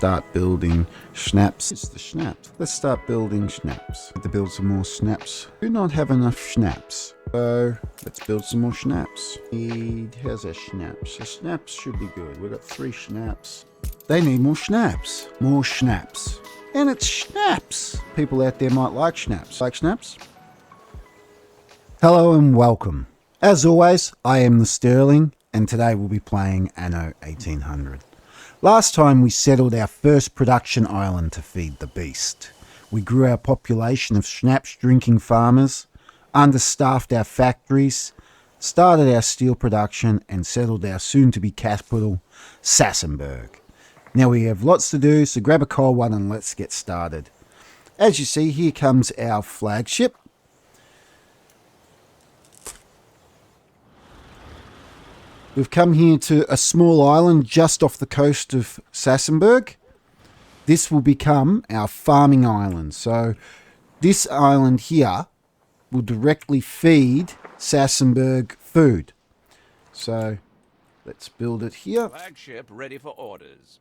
start building schnapps. It's the schnapps. Let's start building schnapps. Have to build some more schnapps. Do not have enough schnapps. So let's build some more schnapps. Here's a schnapps. A schnapps should be good. We've got 3 schnapps. They need more schnapps. More schnapps. And it's schnapps. People out there might like schnapps. Like schnapps? Hello and welcome. As always, I am the Sterling, and today we'll be playing Anno 1800. Last time we settled our first production island to feed the beast. We grew our population of schnapps drinking farmers, understaffed our factories, started our steel production, and settled our soon-to-be capital, Sassenberg. Now we have lots to do, so grab a cold one and let's get started. As you see, here comes our flagship. We've come here to a small island just off the coast of Sassenberg. This will become our farming island. So this island here will directly feed Sassenberg food. So let's build it here. Flagship ready for orders.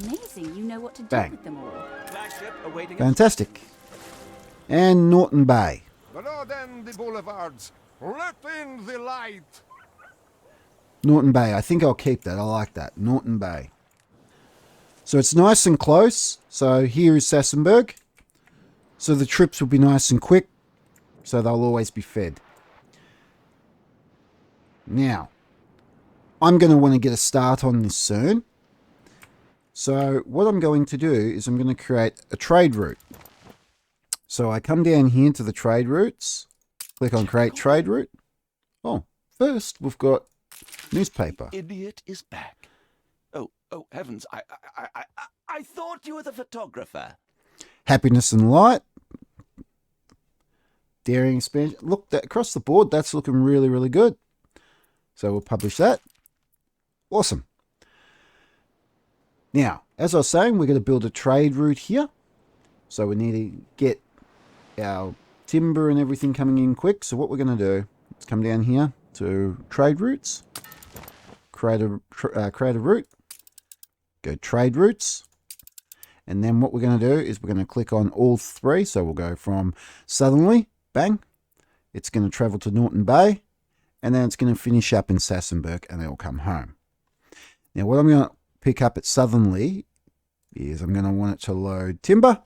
Amazing, you know what to do Bang. with them all. Flagship awaiting Fantastic. And Norton Bay. Broaden the boulevards. Let in the light. Norton Bay. I think I'll keep that. I like that. Norton Bay. So it's nice and close. So here is Sassenberg. So the trips will be nice and quick. So they'll always be fed. Now, I'm going to want to get a start on this soon. So what I'm going to do is I'm going to create a trade route. So I come down here to the trade routes. Click on create trade route. Oh, first we've got newspaper. Idiot is back. Oh heavens! I thought you were the photographer. Happiness and light. Daring expansion. Look, that across the board, that's looking really, really good. So we'll publish that. Awesome. Now, as I was saying, we're going to build a trade route here. So we need to get our timber and everything coming in quick. So what we're going to do is come down here to trade routes, create a route, go trade routes, and then what we're going to do is we're going to click on all 3. So we'll go from southerly, bang, it's going to travel to Norton Bay, and then it's going to finish up in Sassenberg, and then it'll come home. Now what I'm going to pick up at southerly is I'm going to want it to load timber.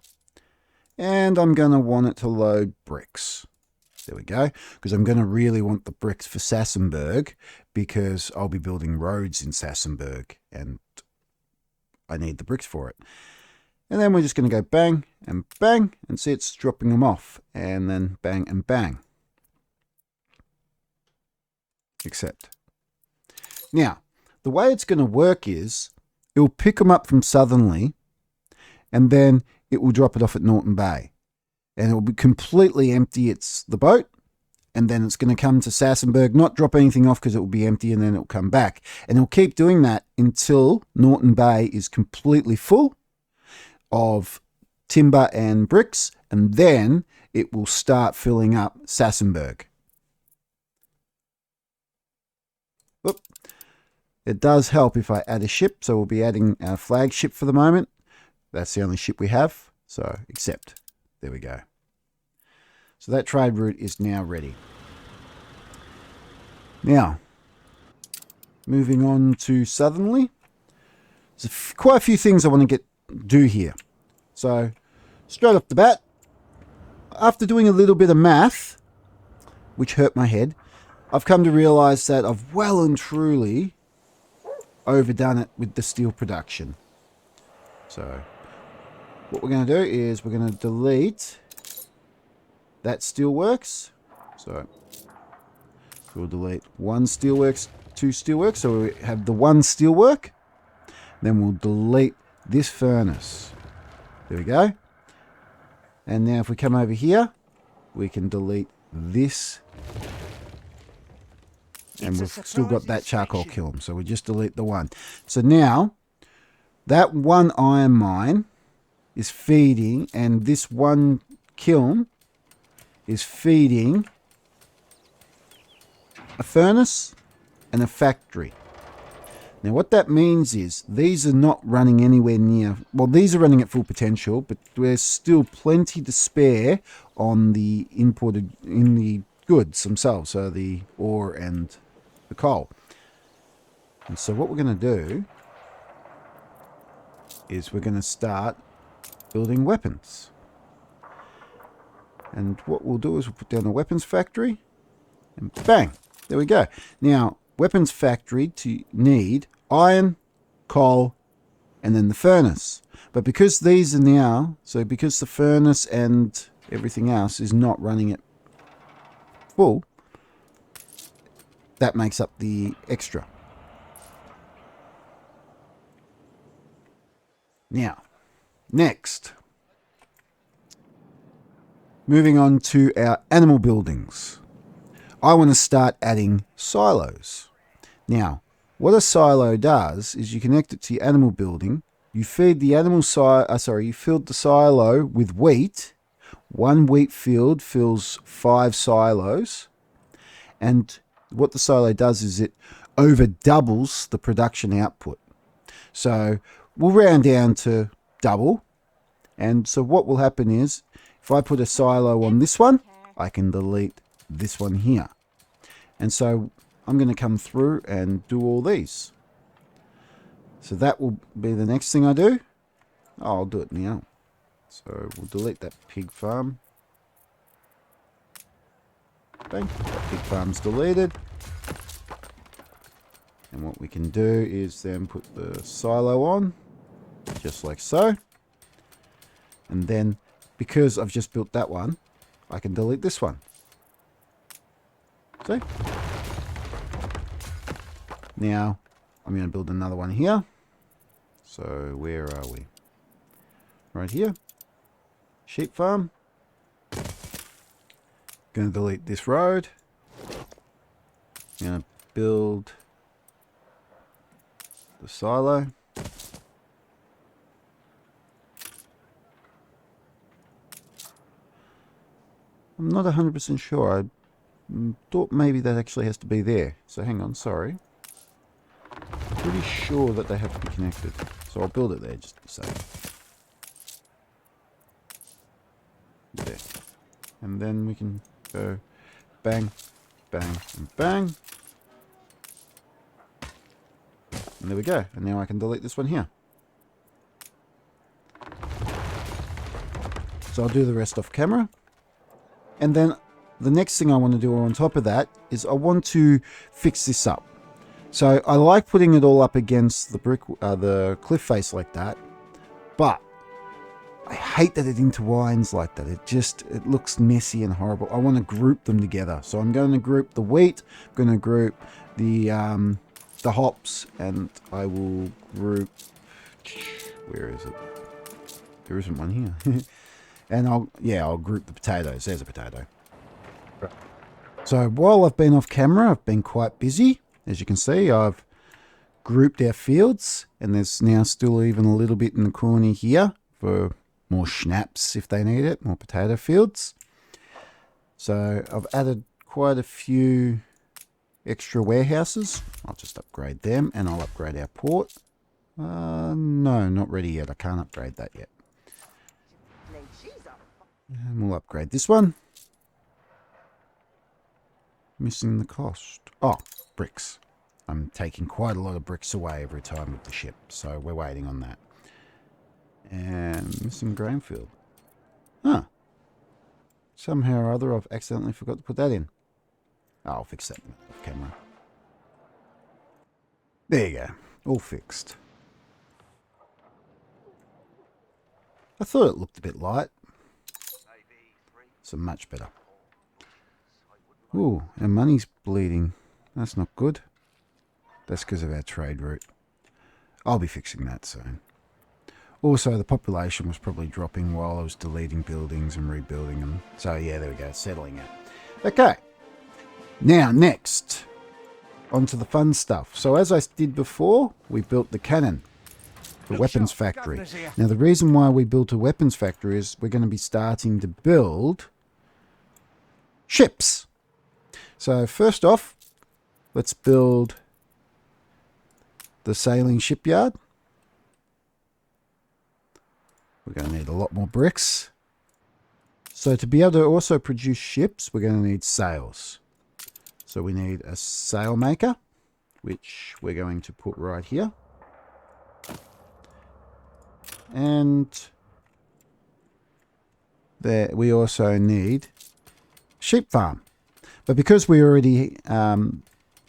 And I'm going to want it to load bricks. There we go. Because I'm going to really want the bricks for Sassenberg because I'll be building roads in Sassenberg and I need the bricks for it. And then we're just going to go bang and see it's dropping them off. And then bang and bang. Accept. Now, the way it's going to work is it'll pick them up from southerly and then it will drop it off at Norton Bay. And it will be completely empty. It's the boat. And then it's going to come to Sassenberg, not drop anything off because it will be empty, and then it will come back. And it'll keep doing that until Norton Bay is completely full of timber and bricks. And then it will start filling up Sassenberg. Oop. It does help if I add a ship. So we'll be adding our flagship for the moment. That's the only ship we have, so accept. There we go. So that trade route is now ready. Now, moving on to southerly. There's quite a few things I want to do here. So, straight off the bat, after doing a little bit of math, which hurt my head, I've come to realise that I've well and truly overdone it with the steel production. So, what we're going to do is we're going to delete that steelworks. So we'll delete 1 steelworks, 2 steelworks. So we have the 1 steelwork. Then we'll delete this furnace. There we go. And now if we come over here, we can delete this. And we've still got that charcoal kiln. So we just delete the 1. So now that 1 iron mine is feeding, and this 1 kiln is feeding a furnace and a factory. Now what that means is these are not running anywhere near, well, these are running at full potential, but there's still plenty to spare on the imported, in the goods themselves, so the ore and the coal. And so what we're going to do is we're going to start building weapons. And what we'll do is we'll put down a weapons factory, and bang, there we go. Now, weapons factory to need iron, coal, and then the furnace. But because these are now, so because the furnace and everything else is not running at full, that makes up the extra. Now, next, moving on to our animal buildings. I want to start adding silos. Now, what a silo does is you connect it to your animal building. You feed the animal you filled the silo with wheat. One wheat field fills 5 silos. And what the silo does is it over doubles the production output. So we'll round down to double. And so what will happen is if I put a silo on this one, I can delete this one here. And so I'm going to come through and do all these. So that will be the next thing I do. Oh, I'll do it now. So we'll delete that pig farm. Bang, that pig farm's deleted. And what we can do is then put the silo on, just like so. And then, because I've just built that one, I can delete this one. See? Now, I'm going to build another one here. So, where are we? Right here. Sheep farm. Going to delete this road. Going to build the silo. I'm not 100% sure. I thought maybe that actually has to be there. So hang on, sorry. Pretty sure that they have to be connected. So I'll build it there just to be safe. There. And then we can go bang, bang, and bang. And there we go. And now I can delete this one here. So I'll do the rest off camera. And then the next thing I want to do on top of that is I want to fix this up. So I like putting it all up against the cliff face like that, but I hate that it intertwines like that. It looks messy and horrible. I want to group them together. So I'm going to group the wheat, I'm going to group the hops, and I will group, where is it? There isn't one here. And I'll group the potatoes. There's a potato. So while I've been off camera, I've been quite busy. As you can see, I've grouped our fields, and there's now still even a little bit in the corner here for more schnapps if they need it, more potato fields. So I've added quite a few extra warehouses. I'll just upgrade them, and I'll upgrade our port. No, not ready yet. I can't upgrade that yet. And we'll upgrade this one. Missing the cost. Oh, bricks. I'm taking quite a lot of bricks away every time with the ship, so we're waiting on that. And missing grain field. Huh. Somehow or other I've accidentally forgot to put that in. Oh, I'll fix that off camera. There you go. All fixed. I thought it looked a bit light. So much better. Ooh, our money's bleeding. That's not good. That's because of our trade route. I'll be fixing that soon. Also, the population was probably dropping while I was deleting buildings and rebuilding them. So yeah, there we go, settling it. Okay. Now, next. On to the fun stuff. So as I did before, we built the cannon. The weapons factory. Now, the reason why we built a weapons factory is we're going to be starting to build ships. So first off, let's build the sailing shipyard. We're going to need a lot more bricks. So to be able to also produce ships, we're going to need sails. So we need a sail maker, which we're going to put right here. And there we also need sheep farm. But because we already have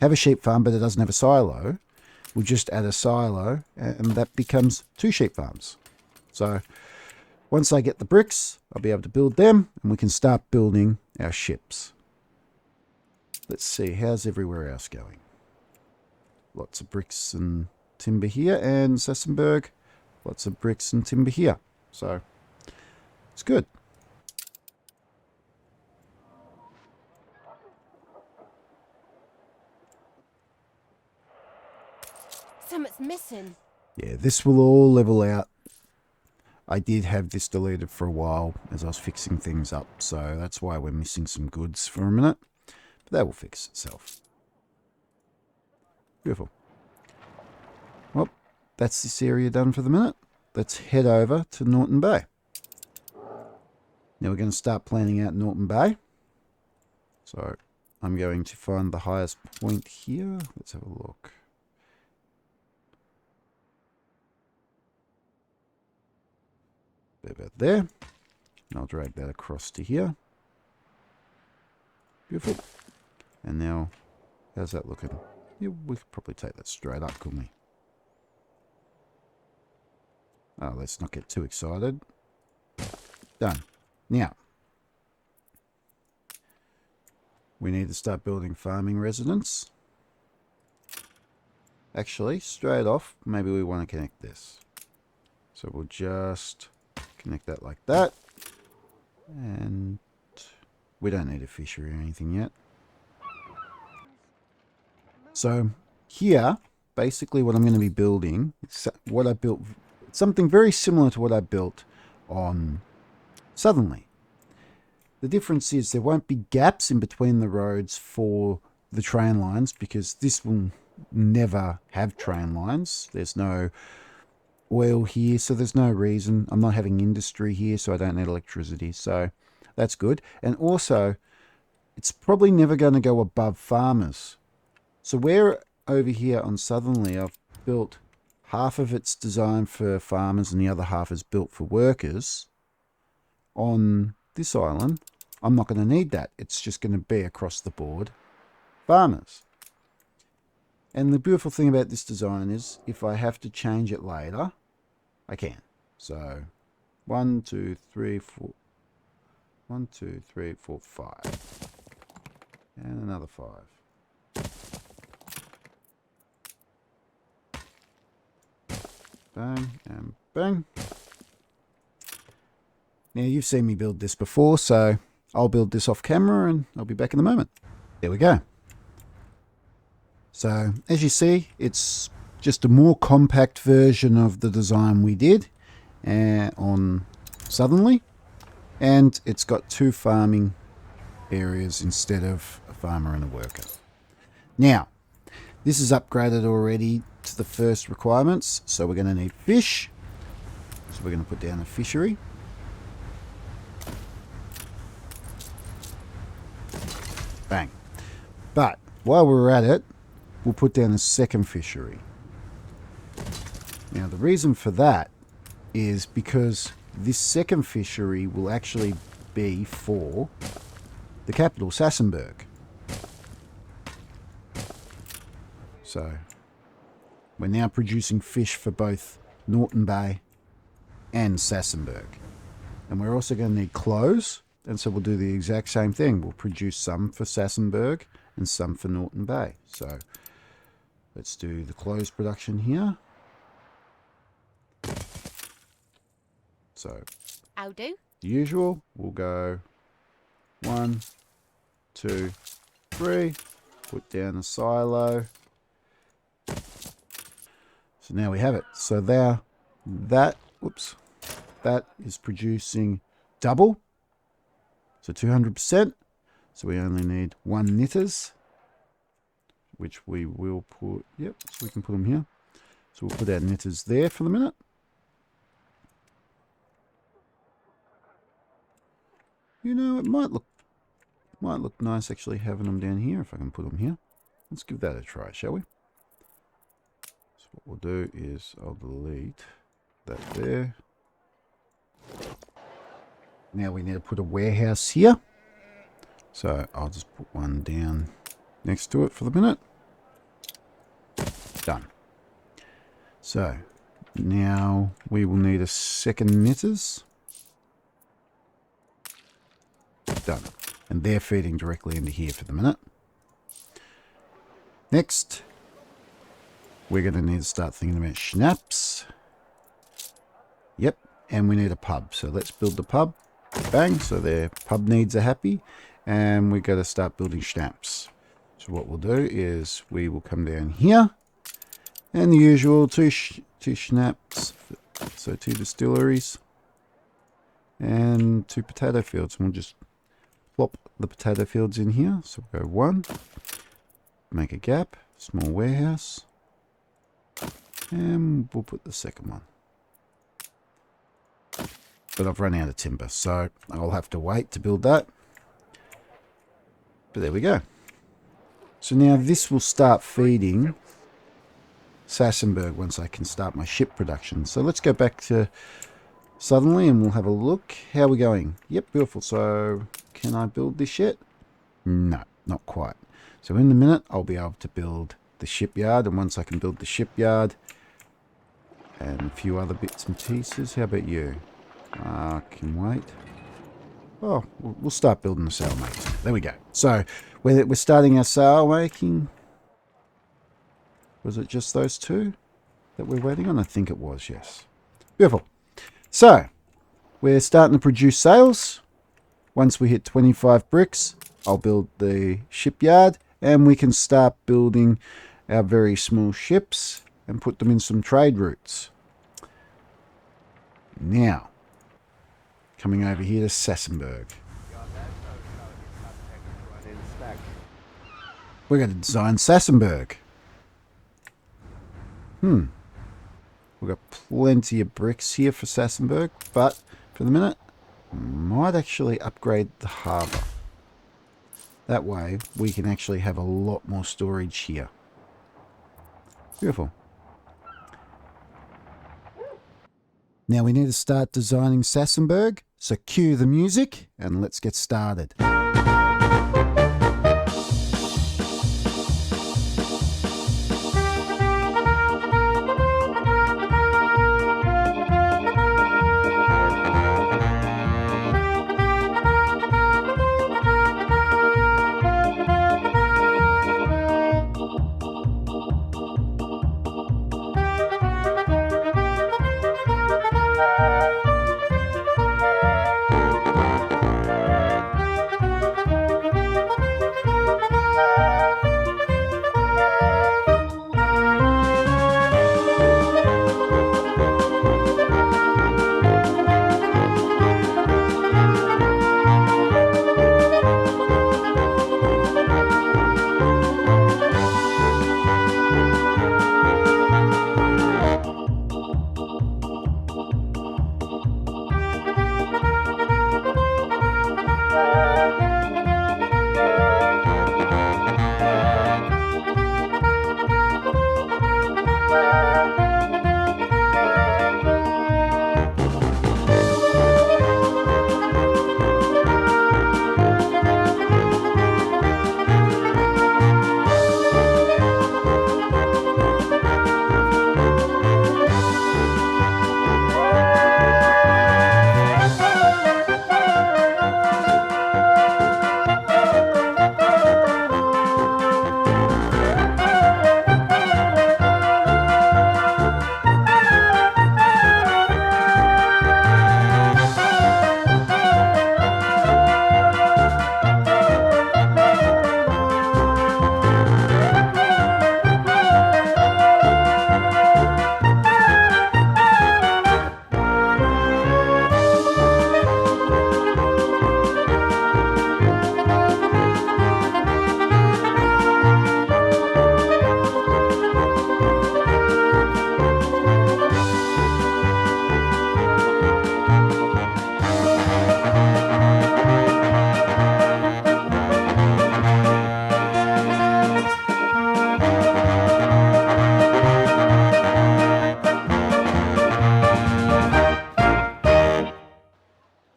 a sheep farm, but it doesn't have a silo, we'll just add a silo, and that becomes 2 sheep farms. So once I get the bricks, I'll be able to build them, and we can start building our ships. Let's see, how's everywhere else going? Lots of bricks and timber here, and Sassenberg, lots of bricks and timber here. So it's good. Something's missing. Yeah, this will all level out. I did have this deleted for a while as I was fixing things up, so that's why we're missing some goods for a minute. But that will fix itself. Beautiful. Well, that's this area done for the minute. Let's head over to Norton Bay. Now we're going to start planning out Norton Bay. So I'm going to find the highest point here. Let's have a look. About there. And I'll drag that across to here. Beautiful. And now, how's that looking? Yeah, we could probably take that straight up, couldn't we? Oh, let's not get too excited. Done. Now, we need to start building farming residents. Actually, straight off, maybe we want to connect this. So we'll just connect that like that. And we don't need a fishery or anything yet. So here, basically what I'm going to be building, what I built, something very similar to what I built on Southerly. The difference is there won't be gaps in between the roads for the train lines, because this will never have train lines. There's no oil here, so there's no reason. I'm not having industry here, so I don't need electricity, so that's good. And also, it's probably never going to go above farmers. So where over here on Southerly, I've built half of it's designed for farmers and the other half is built for workers. On this island, I'm not going to need that. It's just going to be across the board farmers. And the beautiful thing about this design is if I have to change it later, I can. So 1, 2, 3, 4. 1, 2, 3, 4, 5. And another 5. Bang and bang. Now you've seen me build this before, so I'll build this off camera and I'll be back in a moment. There we go. So as you see, it's just a more compact version of the design we did on Southerly, and it's got 2 farming areas instead of a farmer and a worker. Now, this is upgraded already to the first requirements, so we're going to need fish. So we're going to put down a fishery. Bang. But while we're at it, we'll put down a second fishery. Now the reason for that is because this second fishery will actually be for the capital, Sassenberg. So we're now producing fish for both Norton Bay and Sassenberg. And we're also going to need clothes, and so we'll do the exact same thing. We'll produce some for Sassenberg and some for Norton Bay. So let's do the clothes production here. So I'll do. the usual, we'll go 1, 2, 3, put down a silo. So now we have it. So there, that is producing double. So 200%. So we only need 1 knitters, which we will put, yep, so we can put them here. So we'll put our knitters there for the minute. You know, it might look nice actually having them down here if I can put them here. Let's give that a try, shall we? So what we'll do is I'll delete that there. Now we need to put a warehouse here. So I'll just put one down next to it for the minute. Done. So now we will need a second knitters. Done. And they're feeding directly into here for the minute. Next, we're going to need to start thinking about schnapps. Yep, and we need a pub. So let's build the pub. Bang, so their pub needs are happy. And we've got to start building schnapps. So what we'll do is we will come down here. And the usual two schnapps. So 2 distilleries. And 2 potato fields. And we'll just plop the potato fields in here. So we'll go 1. Make a gap. Small warehouse. And we'll put the second one. But I've run out of timber, so I'll have to wait to build that. But there we go. So now this will start feeding Sassenberg once I can start my ship production. So let's go back to Suddenly and we'll have a look. How are we going? Yep, beautiful. So can I build this yet? No, not quite. So in a minute I'll be able to build the shipyard, and once I can build the shipyard and a few other bits and pieces. How about you? Can wait. Oh, we'll start building the sail making. There we go. So we're starting our sail making. Was it just those 2 that we're waiting on? I think it was, yes. Beautiful. So we're starting to produce sails. Once we hit 25 bricks, I'll build the shipyard and we can start building our very small ships and put them in some trade routes. Now, coming over here to Sassenberg. We're going to design Sassenberg. We've got plenty of bricks here for Sassenberg, but for the minute, might actually upgrade the harbour. That way, we can actually have a lot more storage here. Beautiful. Now we need to start designing Sassenberg, so cue the music and let's get started.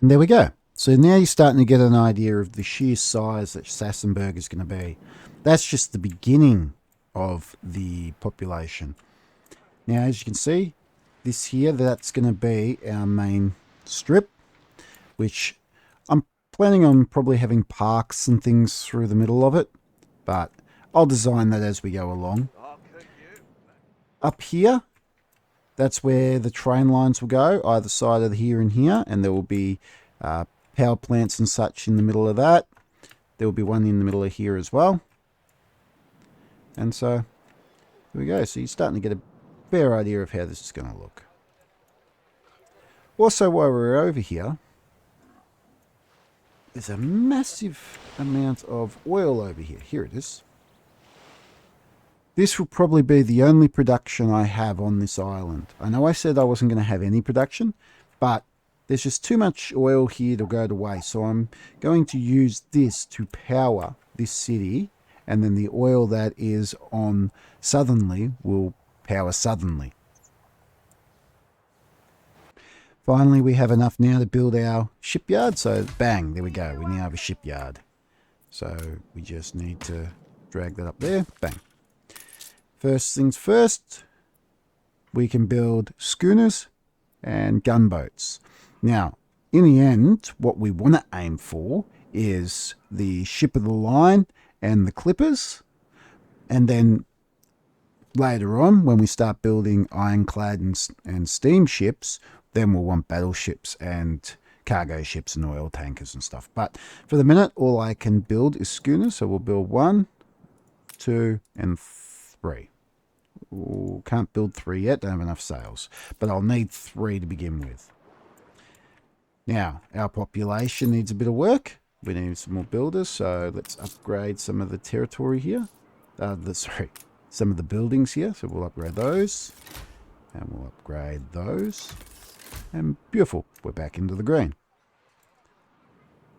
And there we go. So now you're starting to get an idea of the sheer size that Sassenberg is going to be. That's just the beginning of the population. Now, as you can see, this here, that's going to be our main strip, which I'm planning on probably having parks and things through the middle of it, but I'll design that as we go along. Up here, that's where the train lines will go, either side of here and here, and there will be power plants and such in the middle of that. There will be one in the middle of here as well. And so, here we go. So you're starting to get a fair idea of how this is going to look. Also, while we're over here, there's a massive amount of oil over here. Here it is. This will probably be the only production I have on this island. I know I said I wasn't going to have any production, but there's just too much oil here to go to waste. So I'm going to use this to power this city, and then the oil that is on Southerly will power Southerly. Finally, we have enough now to build our shipyard. So bang, there we go. We now have a shipyard. So we just need to drag that up there. Bang. First things first, we can build schooners and gunboats. Now, in the end, what we want to aim for is the ship of the line and the clippers. And then later on, when we start building ironclad and steamships, then we'll want battleships and cargo ships and oil tankers and stuff. But for the minute, all I can build is schooners. So we'll build 1, 2, and 3. Ooh, can't build 3 yet, don't have enough sails. But I'll need 3 to begin with. Now, our population needs a bit of work. We need some more builders, so let's upgrade some of the territory here. Some of the buildings here. So we'll upgrade those. And we'll upgrade those. And beautiful, we're back into the green.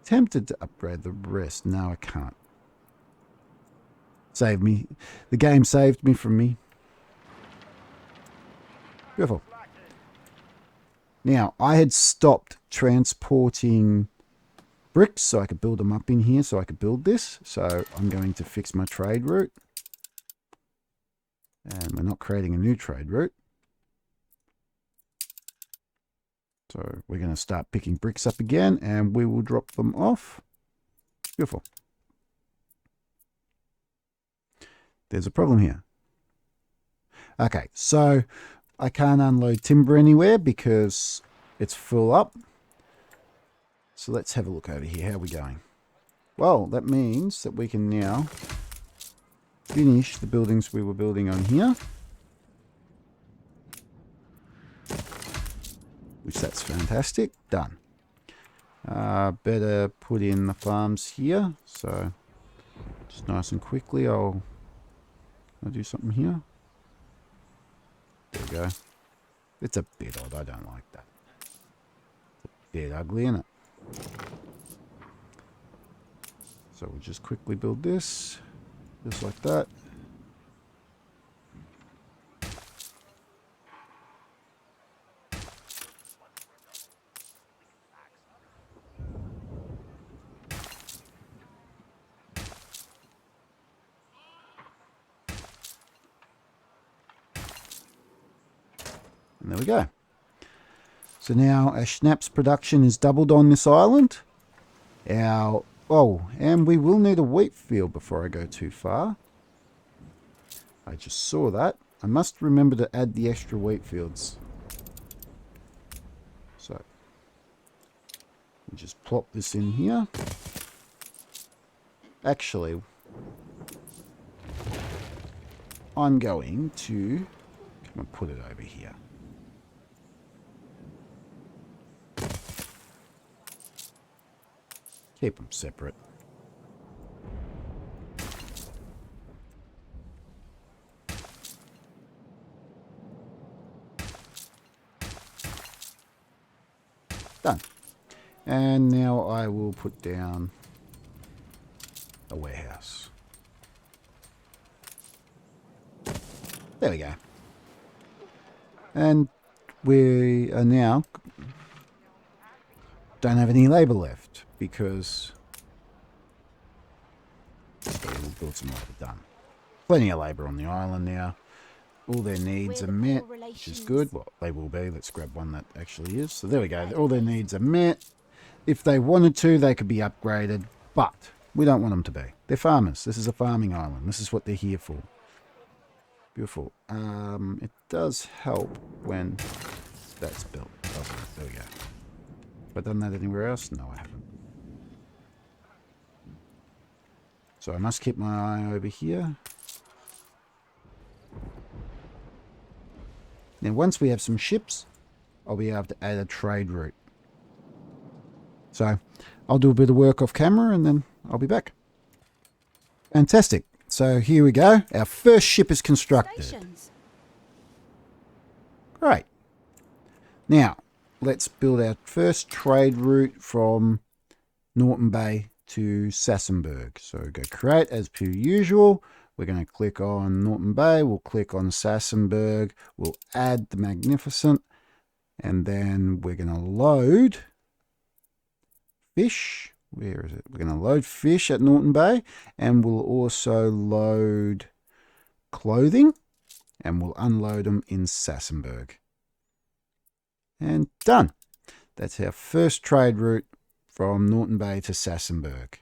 Tempted to upgrade the rest. No, I can't. Save me. The game saved me from me. Beautiful. Now, I had stopped transporting bricks so I could build them up in here so I could build this. So I'm going to fix my trade route. And we're not creating a new trade route. So we're going to start picking bricks up again and we will drop them off. Beautiful. There's a problem here. Okay, so I can't unload timber anywhere because it's full up. So let's have a look over here. How are we going? Well, that means that we can now finish the buildings we were building on here. Which that's fantastic. Done. Better put in the farms here. So just nice and quickly I'll do something here. There we go. It's a bit odd. I don't like that. It's a bit ugly, isn't it? So we'll just quickly build this. Just like that. And there we go. So now our schnapps production is doubled on this island. And we will need a wheat field before I go too far. I just saw that. I must remember to add the extra wheat fields. So we'll just plop this in here. Actually, I'm going to come and put it over here. Keep them separate. Done. And now I will put down a warehouse. There we go. And we are now don't have any labour left because we'll build some labour. Done. Plenty of labour on the island now. All their needs We're are the met, poor which is relations. good. Well, they will be. Let's grab one that actually is. So there we go. All their needs are met. If they wanted to, they could be upgraded, but we don't want them to be. They're farmers. This is a farming island. This is what they're here for. Beautiful. It does help when that's built, doesn't it? There we go. Have I done that anywhere else? No, I haven't. So I must keep my eye over here. Now, once we have some ships, I'll be able to add a trade route. So I'll do a bit of work off camera and then I'll be back. Fantastic. So here we go. Our first ship is constructed. Stations. Great. Now, let's build our first trade route from Norton Bay to Sassenberg. So go create as per usual. We're going to click on Norton Bay. We'll click on Sassenberg. We'll add the Magnificent. And then we're going to load fish. Where is it? We're going to load fish at Norton Bay. And we'll also load clothing. And we'll unload them in Sassenberg. And done. That's our first trade route from Norton Bay to Sassenberg.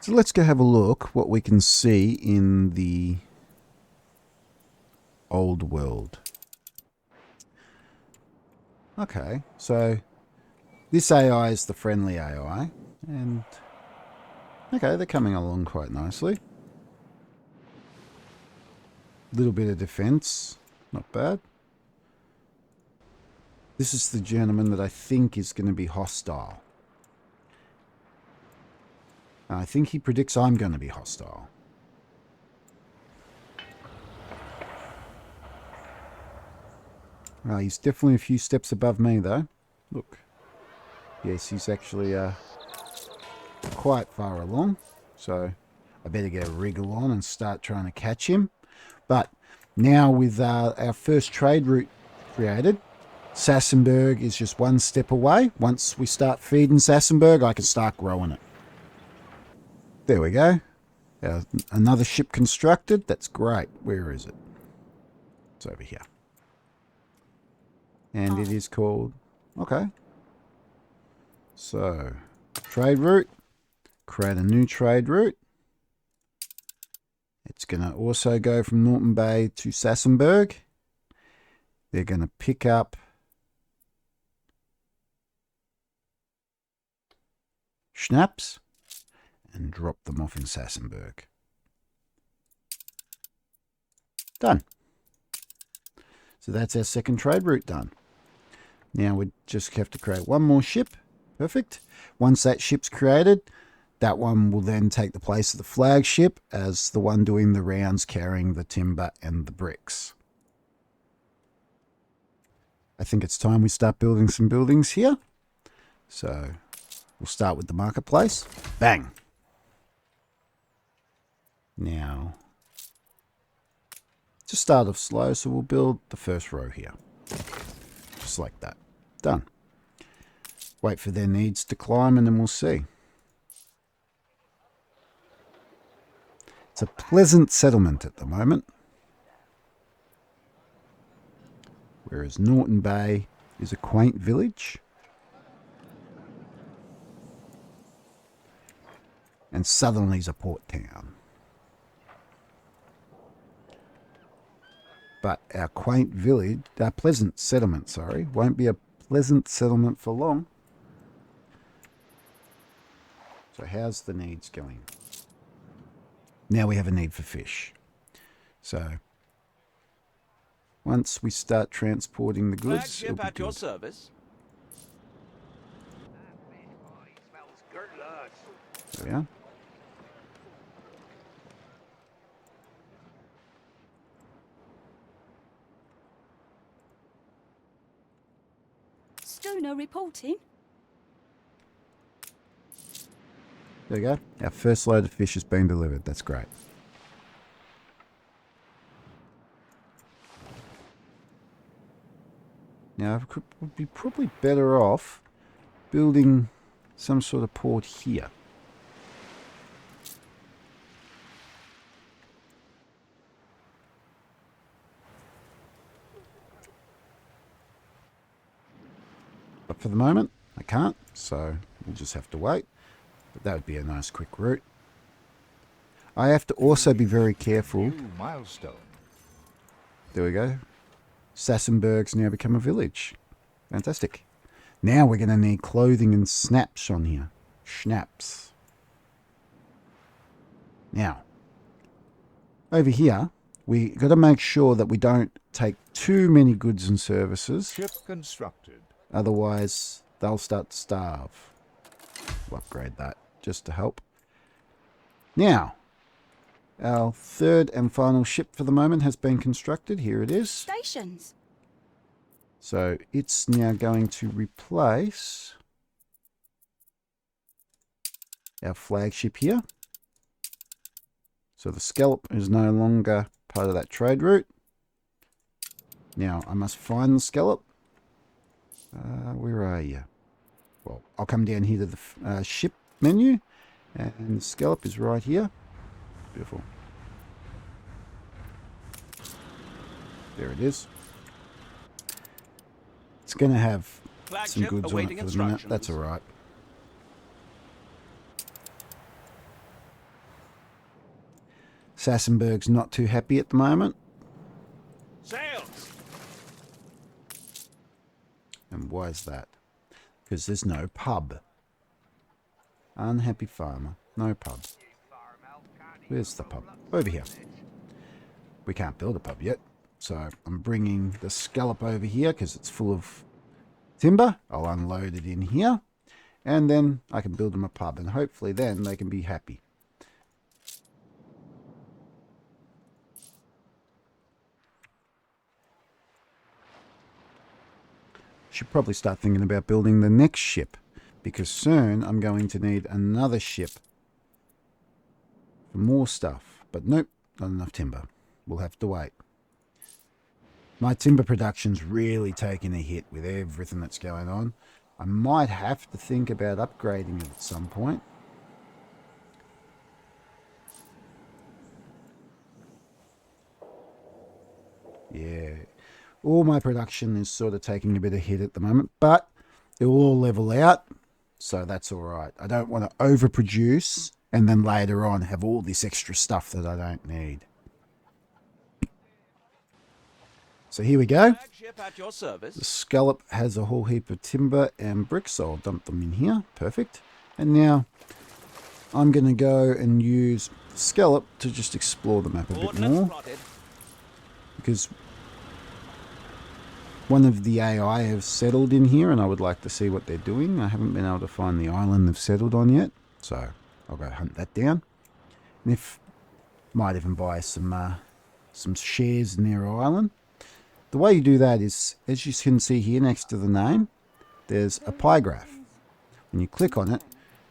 So let's go have a look what we can see in the old world. Okay, so this AI is the friendly AI, and okay, they're coming along quite nicely. Little bit of defense, not bad. This is the gentleman that I think is going to be hostile. I think he predicts I'm going to be hostile. Well, he's definitely a few steps above me, though. Look. Yes, he's actually quite far along. So I better get a wriggle on and start trying to catch him. But now with our first trade route created, Sassenberg is just one step away. Once we start feeding Sassenberg, I can start growing it. There we go. Another ship constructed. That's great. Where is it? It's over here. And it is called... Okay. So, trade route. Create a new trade route. It's going to also go from Norton Bay to Sassenberg. They're going to pick up schnapps and drop them off in Sassenberg. Done. So that's our second trade route done. Now we just have to create one more ship. Perfect. Once that ship's created, that one will then take the place of the flagship as the one doing the rounds carrying the timber and the bricks. I think it's time we start building some buildings here. So we'll start with the marketplace. Bang. Now, just start off slow, so we'll build the first row here. Just like that. Done. Wait for their needs to climb and then we'll see. It's a pleasant settlement at the moment. Whereas Norton Bay is a quaint village. And Sutherland's a port town. But our quaint village, our pleasant settlement, sorry, won't be a pleasant settlement for long. So how's the needs going? Now we have a need for fish. So once we start transporting the goods, it'll be at your good. service. There we are. Stoner reporting. There we go. Our first load of fish has been delivered. That's great. Now, I would be probably better off building some sort of port here. But for the moment, I can't, so we'll just have to wait. But that would be a nice quick route. I have to also be very careful. New milestone. There we go. Sassenberg's now become a village. Fantastic. Now we're going to need clothing and snaps on here. Schnapps. Now, over here, we got to make sure that we don't take too many goods and services. Ship constructed. Otherwise, they'll start to starve. We'll upgrade that just to help. Now, our third and final ship for the moment has been constructed. Here it is. Stations. So it's now going to replace our flagship here. So the scallop is no longer part of that trade route. Now I must find the scallop. Where are you? Well, I'll come down here to the ship menu, and the scallop is right here. Beautiful. There it is. It's going to have some Flagship goods on awaiting it for the minute. instructions. That's all right. Sassenberg's not too happy at the moment. Sails! And why is that? Because there's no pub. Unhappy farmer. No pub. Where's the pub? Over here. We can't build a pub yet. So I'm bringing the scallop over here because it's full of timber. I'll unload it in here. And then I can build them a pub. And hopefully then they can be happy. Should probably start thinking about building the next ship, because soon I'm going to need another ship for more stuff. But nope, not enough timber. We'll have to wait. My timber production's really taking a hit with everything that's going on. I might have to think about upgrading it at some point. Yeah. All my production is sort of taking a bit of hit at the moment, but it will all level out, so that's all right. I don't want to overproduce and then later on have all this extra stuff that I don't need. So here we go. Flagship at your service. The scallop has a whole heap of timber and bricks, so I'll dump them in here. Perfect. And now I'm going to go and use scallop to just explore the map a bit Ordnance more, plotted. because one of the AI have settled in here and I would like to see what they're doing. I haven't been able to find the island they've settled on yet, so I'll go hunt that down. And if might even buy some shares in their island. The way you do that is, as you can see here next to the name, there's a pie graph. When you click on it,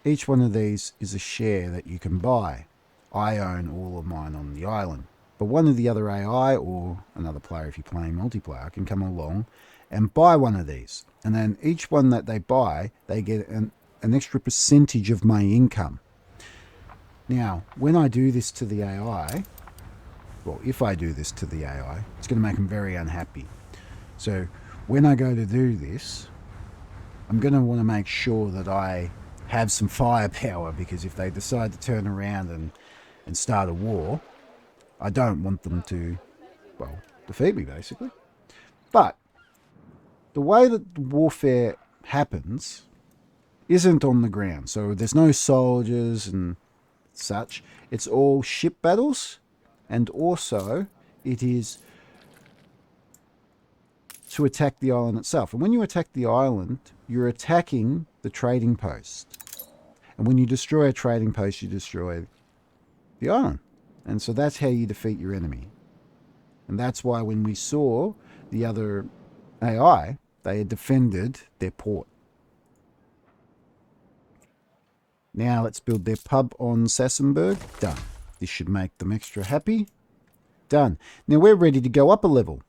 each one of these is a share that you can buy. I own all of mine on the island. But one of the other AI or another player, if you're playing multiplayer, can come along and buy one of these. And then each one that they buy, they get an extra percentage of my income. Now, when I do this to the AI, well, if I do this to the AI, it's going to make them very unhappy. So when I go to do this, I'm going to want to make sure that I have some firepower, because if they decide to turn around and start a war, I don't want them to, well, defeat me, basically. But the way that warfare happens isn't on the ground. So there's no soldiers and such. It's all ship battles. And also, it is to attack the island itself. And when you attack the island, you're attacking the trading post. And when you destroy a trading post, you destroy the island. And so that's how you defeat your enemy. And that's why when we saw the other AI, they had defended their port. Now let's build their pub on Sassenberg. Done. This should make them extra happy. Done. Now we're ready to go up a level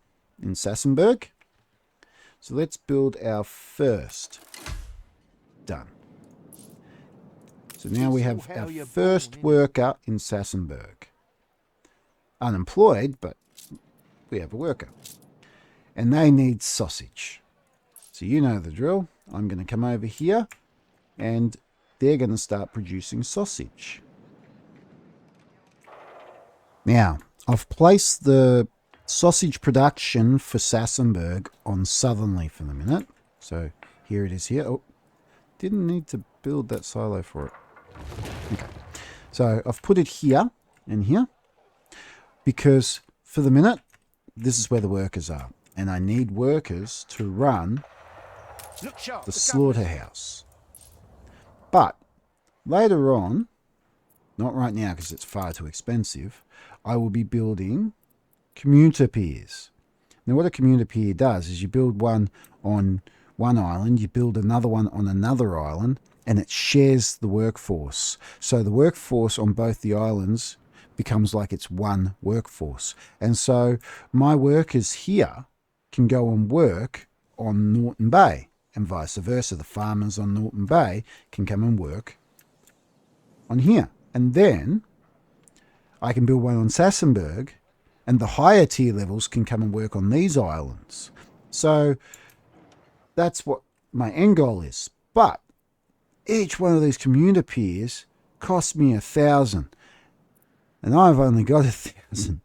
in Sassenberg. So let's build our first. Done. So now we have our first worker in Sassenberg. Unemployed, but we have a worker. And they need sausage. So you know the drill. I'm going to come over here and they're going to start producing sausage. Now, I've placed the sausage production for Sassenberg on Southernly for the minute. So here it is here. Oh, didn't need to build that silo for it. Okay. So I've put it here and here because for the minute, this is where the workers are. And I need workers to run the slaughterhouse. But later on, not right now because it's far too expensive, I will be building commuter piers. Now what a commuter pier does is you build one on one island, you build another one on another island, and it shares the workforce. So the workforce on both the islands becomes like it's one workforce. And so my workers here can go and work on Norton Bay, and vice versa. The farmers on Norton Bay can come and work on here. And then I can build one on Sassenberg, and the higher tier levels can come and work on these islands. So that's what my end goal is. But each one of these commuter piers cost me 1,000. And I've only got 1,000.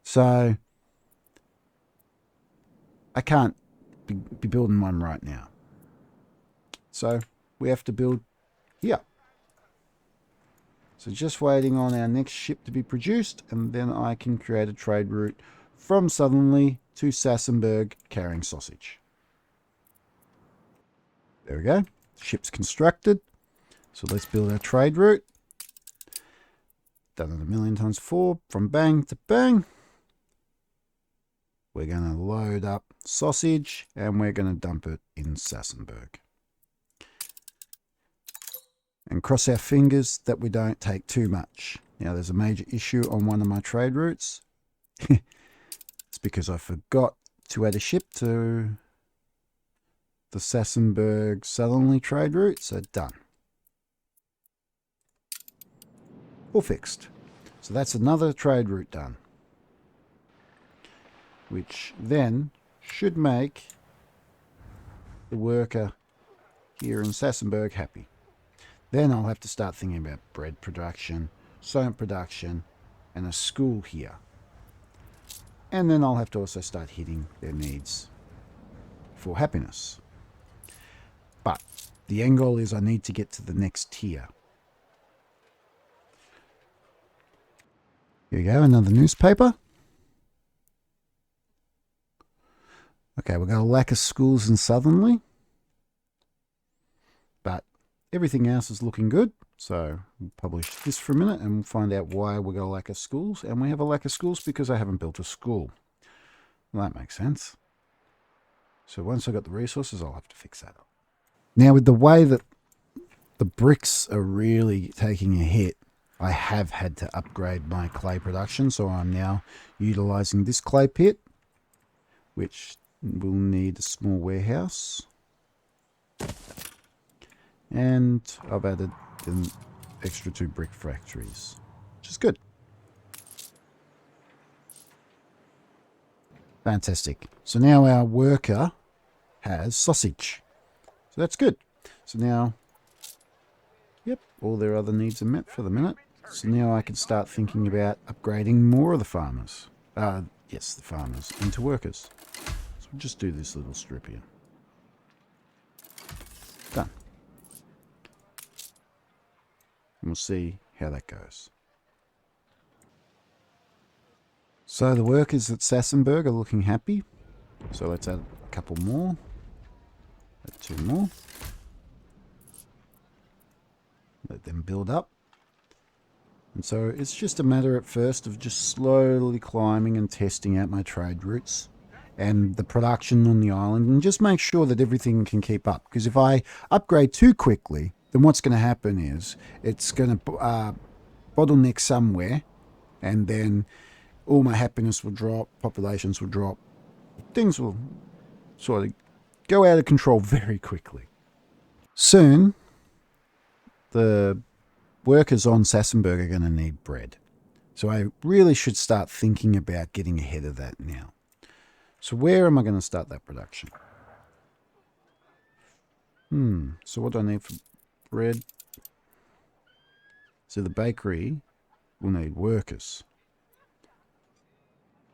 So I can't be building one right now. So we have to build here. So just waiting on our next ship to be produced, and then I can create a trade route from Southernly to Sassenberg carrying sausage. There we go. Ship's constructed. So let's build our trade route. Done it 1,000,000 times 4 from bang to bang. We're going to load up sausage and we're going to dump it in Sassenberg. And cross our fingers that we don't take too much. Now there's a major issue on one of my trade routes. It's because I forgot to add a ship to the Sassenberg Southernly trade route. So done. All fixed. So that's another trade route done. Which then should make the worker here in Sassenberg happy. Then I'll have to start thinking about bread production, soap production, and a school here. And then I'll have to also start hitting their needs for happiness. But the end goal is I need to get to the next tier. Here you go, another newspaper. Okay, we've got a lack of schools in Southernly. But everything else is looking good. So we'll publish this for a minute and we'll find out why we've got a lack of schools. And we have a lack of schools because I haven't built a school. Well, that makes sense. So once I've got the resources, I'll have to fix that up. Now with the way that the bricks are really taking a hit, I have had to upgrade my clay production. So I'm now utilizing this clay pit, which will need a small warehouse. And I've added an extra 2 brick factories, which is good. Fantastic. So now our worker has sausage. So that's good. So now, yep, all their other needs are met for the minute. So now I can start thinking about upgrading more of the farmers. Yes, the farmers into workers. So we'll just do this little strip here. Done. And we'll see how that goes. So the workers at Sassenberg are looking happy. So let's add a couple more. Add 2 more. Let them build up. And so it's just a matter at first of just slowly climbing and testing out my trade routes and the production on the island, and just make sure that everything can keep up. Because if I upgrade too quickly, then what's going to happen is it's going to bottleneck somewhere, and then all my happiness will drop, populations will drop, things will sort of go out of control very quickly. Soon, the workers on Sassenberg are going to need bread. So I really should start thinking about getting ahead of that now. So where am I going to start that production? So what do I need for bread? So the bakery will need workers.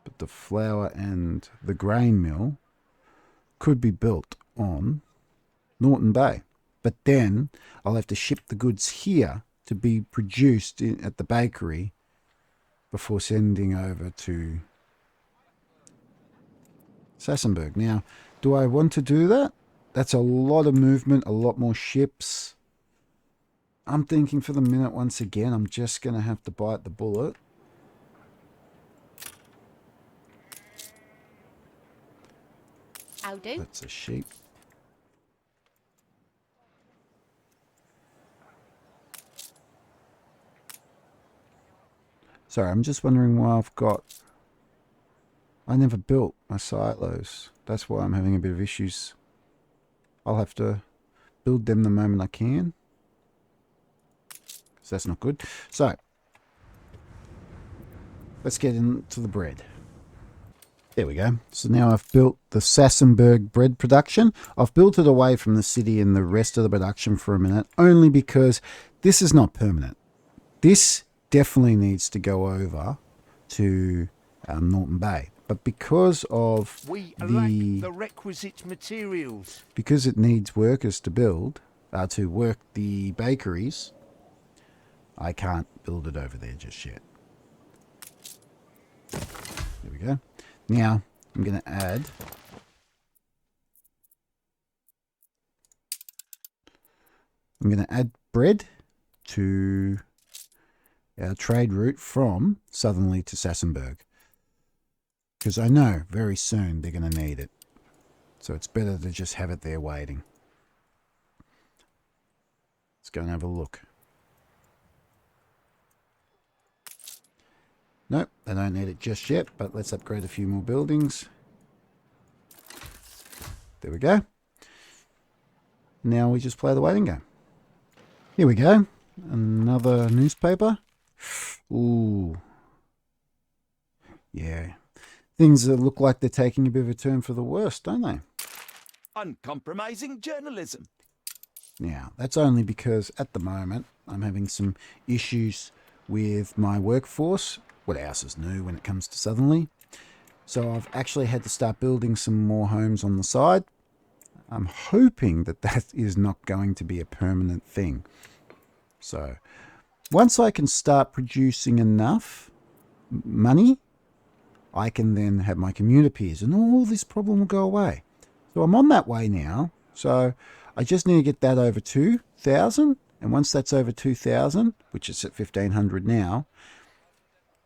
But the flour and the grain mill could be built on Norton Bay. But then I'll have to ship the goods here to be produced at the bakery before sending over to Sassenberg. Now, do I want to do that? That's a lot of movement, a lot more ships. I'm thinking for the minute, once again, I'm just going to have to bite the bullet. I'll do. That's a sheep. Sorry, I'm just wondering why I never built my silos. That's why I'm having a bit of issues. I'll have to build them the moment I can. So that's not good. So, let's get into the bread. There we go. So now I've built the Sassenberg bread production. I've built it away from the city and the rest of the production for a minute, only because this is not permanent. This definitely needs to go over to Norton Bay. But because of We lack the requisite materials. because it needs workers to build, to work the bakeries, I can't build it over there just yet. There we go. Now, I'm going to add bread to our trade route from Southerly to Sassenberg. Because I know very soon they're going to need it. So it's better to just have it there waiting. Let's go and have a look. Nope, they don't need it just yet, but let's upgrade a few more buildings. There we go. Now we just play the waiting game. Here we go. Another newspaper. Ooh. Yeah. Things that look like they're taking a bit of a turn for the worse, don't they? Uncompromising journalism. Now, that's only because at the moment I'm having some issues with my workforce. What else is new when it comes to Southerly? So I've actually had to start building some more homes on the side. I'm hoping that that is not going to be a permanent thing. So once I can start producing enough money, I can then have my commuter peers and all this problem will go away. So I'm on that way now. So I just need to get that over 2,000. And once that's over 2,000, which is at 1,500 now,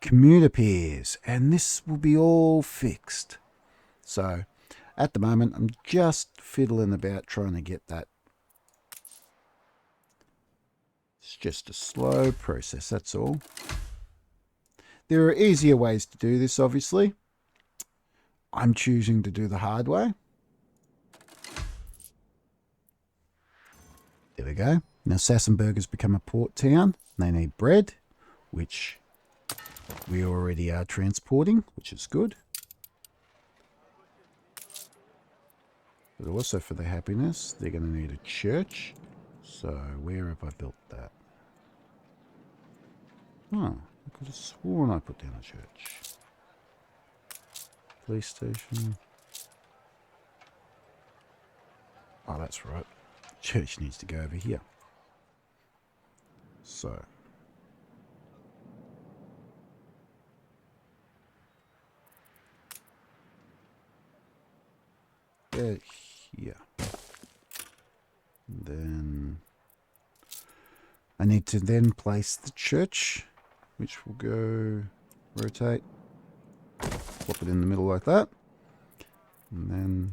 commuter peers. And this will be all fixed. So at the moment, I'm just fiddling about trying to get that. It's just a slow process, that's all. There are easier ways to do this, obviously. I'm choosing to do the hard way. There we go. Now Sassenberg has become a port town. They need bread, which we already are transporting, which is good. But also for their happiness, they're going to need a church. So where have I built that? Oh, I could have sworn I put down a church. Police station. Oh, that's right. Church needs to go over here. So. There, here. Then I need to then place the church, which will go rotate, plop it in the middle like that, and then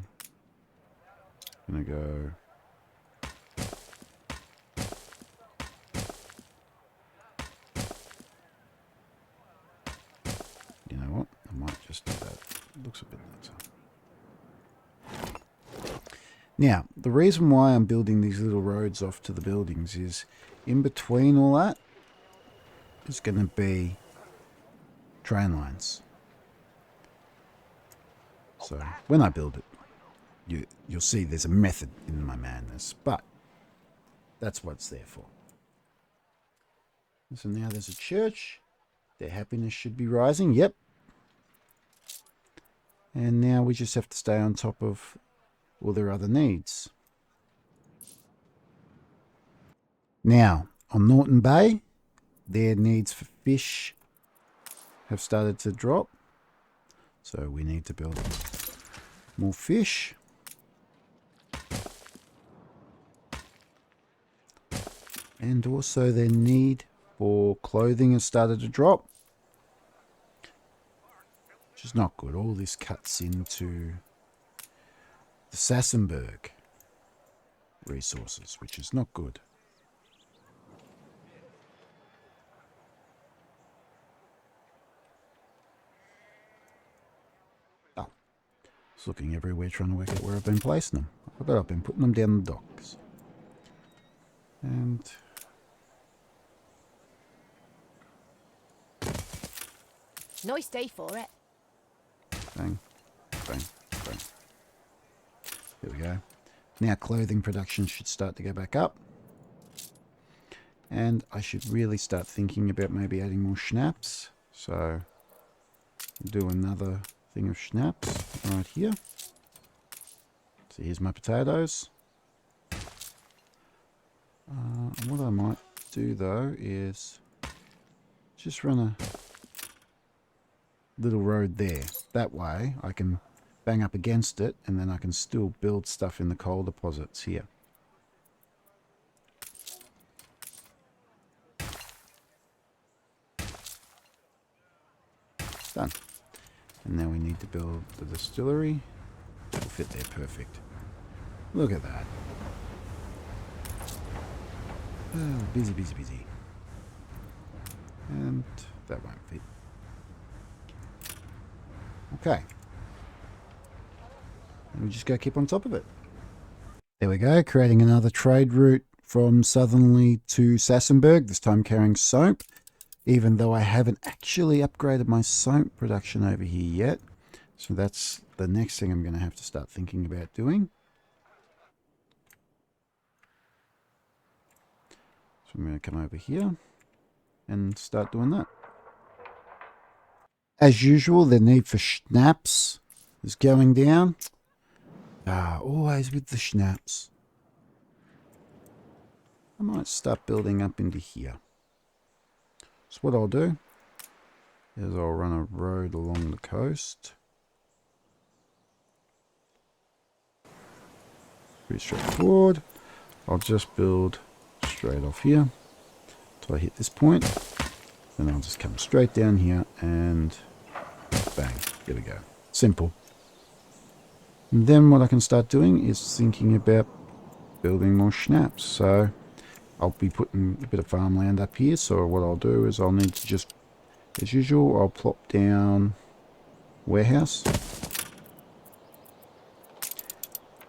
I'm gonna go you know what, I might just do that. It looks a bit nuts. Now, the reason why I'm building these little roads off to the buildings is in between all that is going to be train lines. So when I build it, you'll see there's a method in my madness, but that's what it's there for. So now there's a church. Their happiness should be rising. Yep. And now we just have to stay on top of all their other needs. Now, on Norton Bay, their needs for fish have started to drop. So we need to build more fish. And also their need for clothing has started to drop. Which is not good. All this cuts into the Sassenberg resources, which is not good. Oh, just looking everywhere trying to work out where I've been placing them. I forgot I've been putting them down the docks. And Nice day for it. bang, bang, bang. There we go. Now clothing production should start to go back up. And I should really start thinking about maybe adding more schnapps. So do another thing of schnapps right here. So here's my potatoes. What I might do though is just run a little road there. That way I can bang up against it and then I can still build stuff in the coal deposits here. Done. And now we need to build the distillery. It'll fit there perfect. Look at that. Oh, busy, busy, busy. And that won't fit. Okay. And we just go keep on top of it. There we go, creating another trade route from Southerly to Sassenberg, this time carrying soap, even though I haven't actually upgraded my soap production over here yet. So that's the next thing I'm going to have to start thinking about doing. So I'm going to come over here and start doing that. As usual, the need for schnapps is going down. Always with the schnapps. I might start building up into here. So what I'll do is I'll run a road along the coast. Pretty straightforward. I'll just build straight off here till I hit this point. Then I'll just come straight down here and bang. There we go. Simple. And then what I can start doing is thinking about building more schnapps. So I'll be putting a bit of farmland up here. So what I'll do is I'll need to just, as usual, I'll plop down warehouse.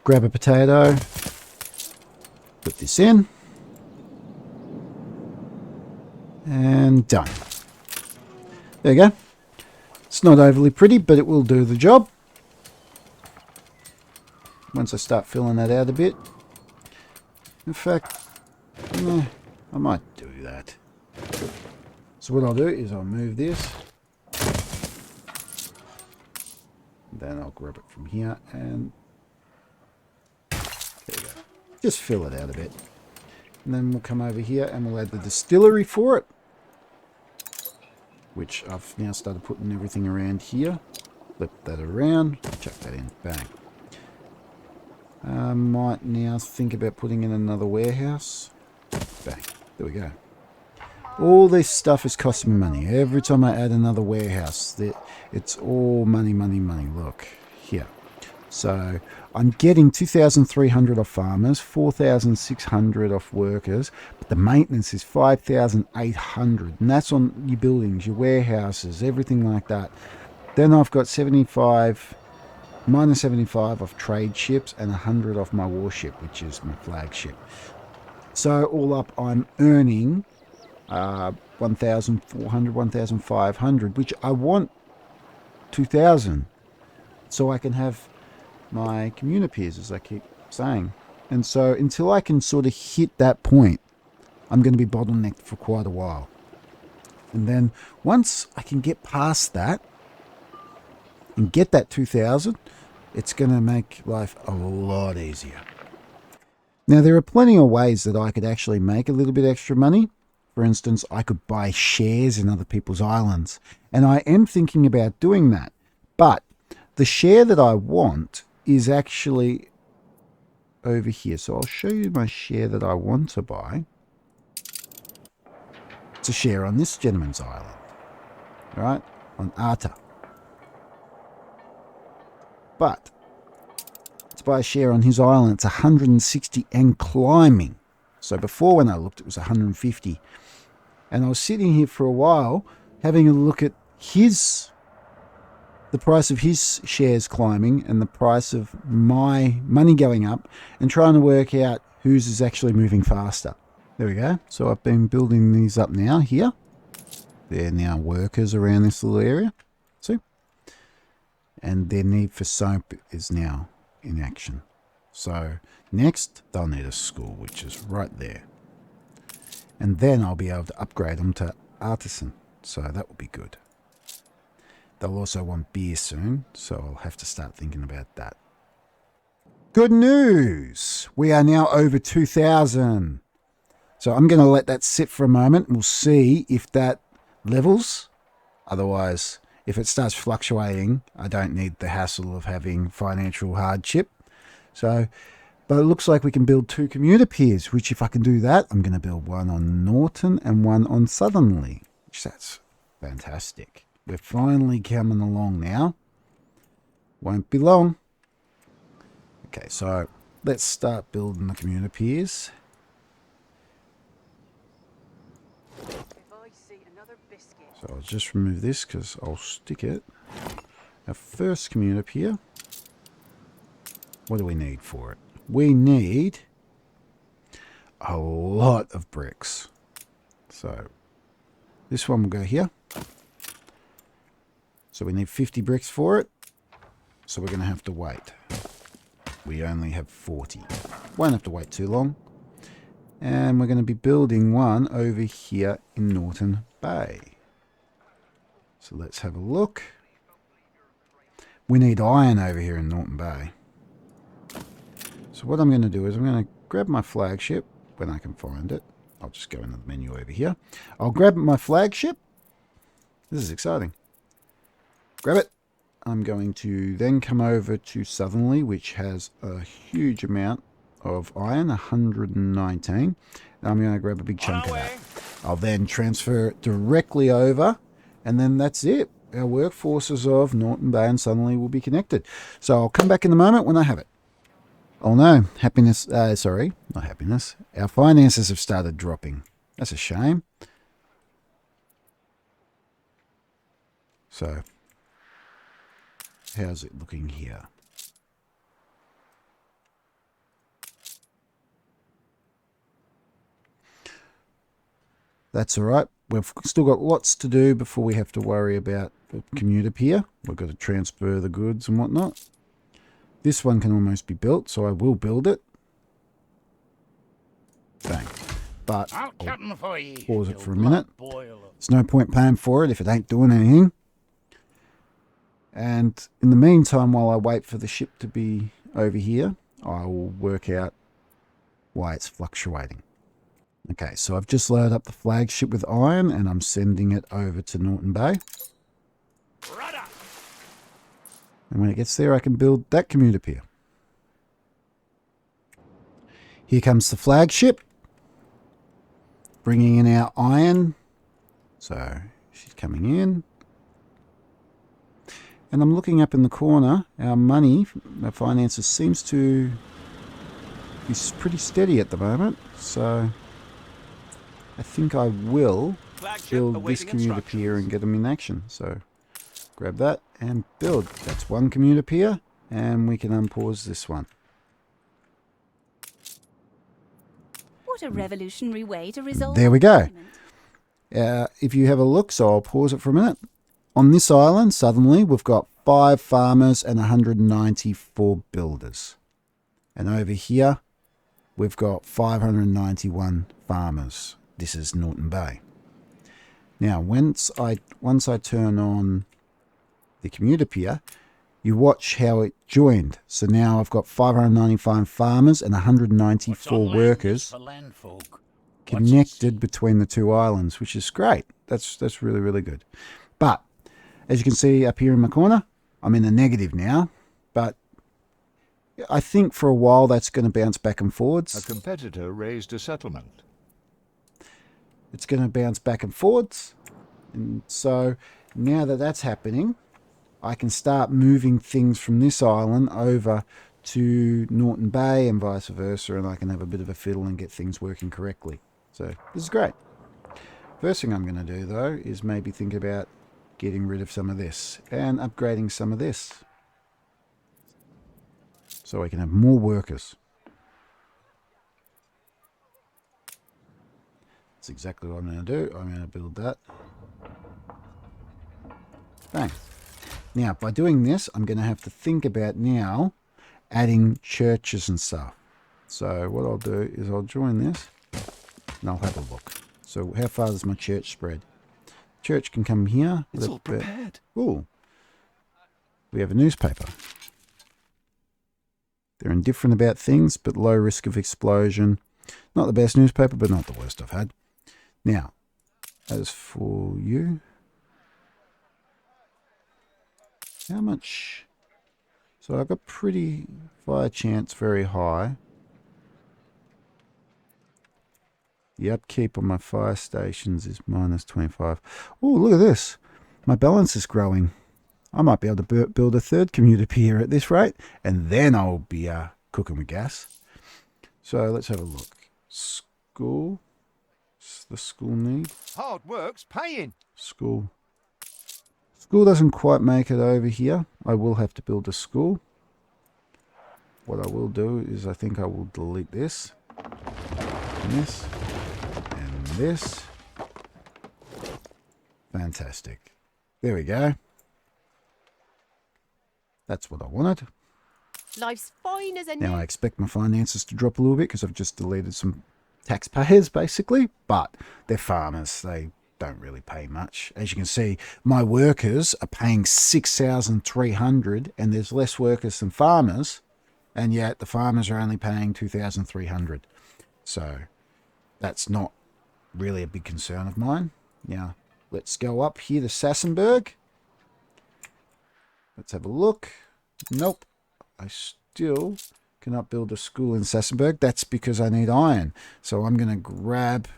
Grab a potato. Put this in. And done. There you go. It's not overly pretty, but it will do the job. Once I start filling that out a bit. In fact, I might do that. So what I'll do is I'll move this. Then I'll grab it from here and there you go. Just fill it out a bit. And then we'll come over here and we'll add the distillery for it. Which I've now started putting everything around here. Flip that around, chuck that in, bang. I might now think about putting in another warehouse. Bang, there we go. All this stuff is costing me money. Every time I add another warehouse, it's all money, money, money. Look, here. So I'm getting 2,300 off farmers, 4,600 off workers, but the maintenance is 5,800, and that's on your buildings, your warehouses, everything like that. Then I've got 75 minus 75 off trade ships, and 100 off my warship, which is my flagship. So all up, I'm earning 1,400, 1,500, which I want 2,000, so I can have my communipeers, as I keep saying. And so until I can sort of hit that point, I'm going to be bottlenecked for quite a while. And then once I can get past that and get that 2,000, it's going to make life a lot easier. Now, there are plenty of ways that I could actually make a little bit extra money. For instance, I could buy shares in other people's islands. And I am thinking about doing that. But the share that I want is actually over here. So I'll show you my share that I want to buy. It's a share on this gentleman's island. All right? On Arta. But to buy a share on his island, it's 160 and climbing. So before, when I looked, it was 150. And I was sitting here for a while having a look at the price of his shares climbing and the price of my money going up, and trying to work out whose is actually moving faster. There we go. So I've been building these up now here. They're now workers around this little area. See? And their need for soap is now in action. So next, they'll need a school, which is right there. And then I'll be able to upgrade them to artisan. So that will be good. They'll also want beer soon, so I'll have to start thinking about that. Good news! We are now over 2,000. So I'm going to let that sit for a moment. We'll see if that levels. Otherwise, if it starts fluctuating, I don't need the hassle of having financial hardship. So, but it looks like we can build 2 commuter piers, which if I can do that, I'm going to build one on Norton and one on Southernly, which that's fantastic. We're finally coming along now. Won't be long. Okay, so let's start building the commuter piers. So I'll just remove this because I'll stick it. Our first commuter pier. What do we need for it? We need a lot of bricks. So this one will go here. So we need 50 bricks for it. So we're going to have to wait. We only have 40. Won't have to wait too long. And we're going to be building one over here in Norton Bay. So let's have a look. We need iron over here in Norton Bay. So what I'm going to do is I'm going to grab my flagship when I can find it. I'll just go into the menu over here. I'll grab my flagship. This is exciting. Grab it. I'm going to then come over to Southernly, which has a huge amount of iron, 119. And I'm going to grab a big chunk of that. I'll then transfer it directly over, and then that's it. Our workforces of Norton Bay and Southernly will be connected. So I'll come back in a moment when I have it. Oh no, sorry, not happiness. Our finances have started dropping. That's a shame. So, how's it looking here? That's all right. We've still got lots to do before we have to worry about the commuter pier. We've got to transfer the goods and whatnot. This one can almost be built, so I will build it. Bang. But I'll pause it for a minute. There's no point paying for it if it ain't doing anything. And in the meantime, while I wait for the ship to be over here, I will work out why it's fluctuating. Okay, so I've just loaded up the flagship with iron, and I'm sending it over to Norton Bay. And when it gets there, I can build that commuter pier. Here comes the flagship, bringing in our iron. So she's coming in. And I'm looking up in the corner. Our money, our finances seems to be pretty steady at the moment. So I think I will build this commuter pier and get them in action. So grab that and build. That's one commuter pier. And we can unpause this one. What a revolutionary way to resolve There we go. argument. If you have a look, so I'll pause it for a minute. On this island, suddenly, we've got 5 farmers and 194 builders. And over here, we've got 591 farmers. This is Norton Bay. Now, once I turn on the commuter pier, you watch how it joined. So now I've got 595 farmers and 194 workers connected between the two islands, which is great. That's really, really good. But as you can see up here in my corner, I'm in the negative now. But I think for a while that's going to bounce back and forwards. A competitor raised a settlement. It's going to bounce back and forwards. And so now that that's happening, I can start moving things from this island over to Norton Bay and vice versa, and I can have a bit of a fiddle and get things working correctly. So this is great. First thing I'm going to do though is maybe think about getting rid of some of this and upgrading some of this so I can have more workers. That's exactly what I'm going to do. I'm going to build that. Bang. Now, by doing this, I'm going to have to think about now adding churches and stuff. So what I'll do is I'll join this and I'll have a look. So how far does my church spread? Church can come here. It's all prepared. Ooh. We have a newspaper. They're indifferent about things, but low risk of explosion. Not the best newspaper, but not the worst I've had. Now, as for you, how much? So I've got pretty fire chance very high. The upkeep on my fire stations is minus 25. Oh, look at this. My balance is growing. I might be able to build a third commuter pier at this rate, and then I'll be cooking with gas. So let's have a look. School. What's the school need? Hard work's paying. School. School doesn't quite make it over here. I will have to build a school. What I will do is I think I will delete this. And this. And this. Fantastic. There we go. That's what I wanted. Life's fine as a Now I new. expect my finances to drop a little bit because I've just deleted some taxpayers basically, but they're farmers. They don't really pay much. As you can see, my workers are paying 6,300 and there's less workers than farmers, and yet the farmers are only paying 2,300. So that's not really a big concern of mine. Now let's go up here to Sassenberg. Let's have a look. Nope. I still cannot build a school in Sassenberg. That's because I need iron. So I'm going to grab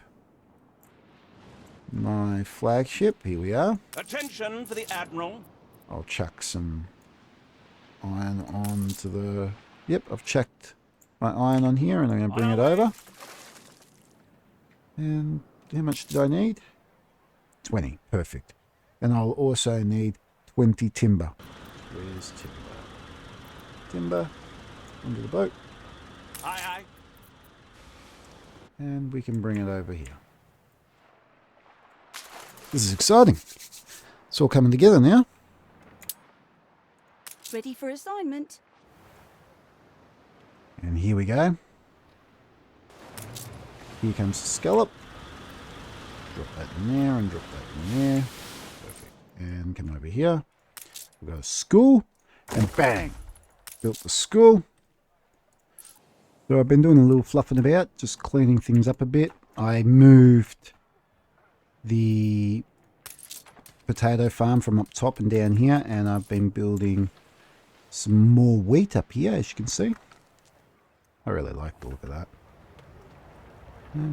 my flagship. Here we are. Attention for the Admiral. I'll chuck some iron onto the... Yep, I've chucked my iron on here and I'm going to bring it over. And how much did I need? 20. Perfect. And I'll also need 20 timber. Where's timber? Timber under the boat. Aye, aye. And we can bring it over here. This is exciting. It's all coming together now. Ready for assignment. And here we go. Here comes the scallop. Drop that in there and drop that in there. Perfect. And come over here. We've got a school. And bang! Built the school. So I've been doing a little fluffing about, just cleaning things up a bit. I moved the potato farm from up top and down here, and I've been building some more wheat up here, as you can see. I really like the look of that. Yeah.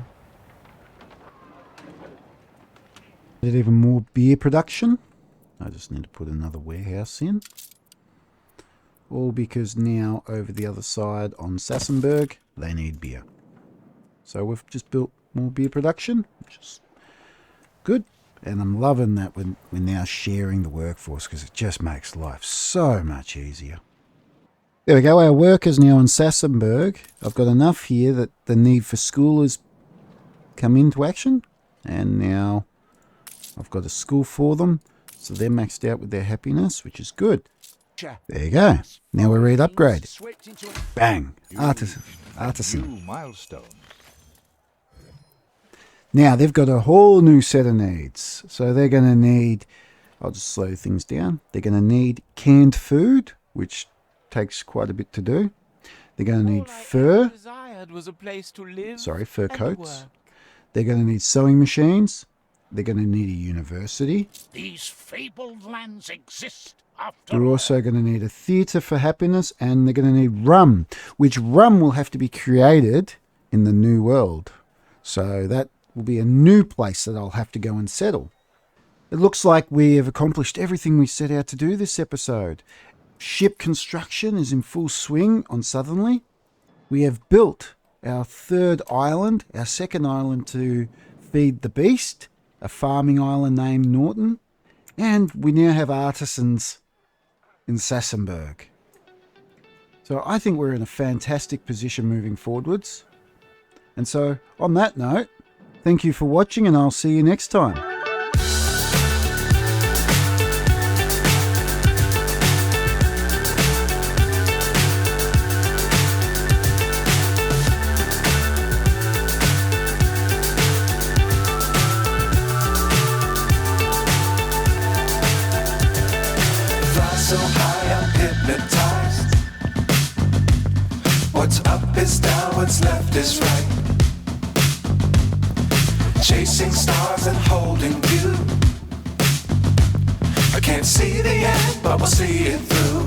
Did even more beer production. I just need to put another warehouse in. All because now over the other side on Sassenberg, they need beer. So we've just built more beer production, which is good. And I'm loving that we're now sharing the workforce because it just makes life so much easier. There we go. Our work is now in Sassenberg. I've got enough here that the need for school has come into action. And now I've got a school for them. So they're maxed out with their happiness, which is good. There you go. Now we're ready to upgrade. Bang. Artisan. New milestone. Now they've got a whole new set of needs. So they're going to need, I'll just slow things down. They're going to need canned food, which takes quite a bit to do. They're going to need fur. Fur coats. They're going to need sewing machines. They're going to need a university. These fabled lands exist after They're all. also going to need a theatre for happiness, and they're going to need rum, which rum will have to be created in the new world. So that will be a new place that I'll have to go and settle. It looks like we have accomplished everything we set out to do this episode. Ship construction is in full swing on Southerly. We have built our third island, our second island to feed the beast, a farming island named Norton, and we now have artisans in Sassenberg. So I think we're in a fantastic position moving forwards. And so on that note, thank you for watching, and I'll see you next time. So high I'm hypnotized. What's up is down, what's left is right. Chasing stars and holding you. I can't see the end, but we'll see it through.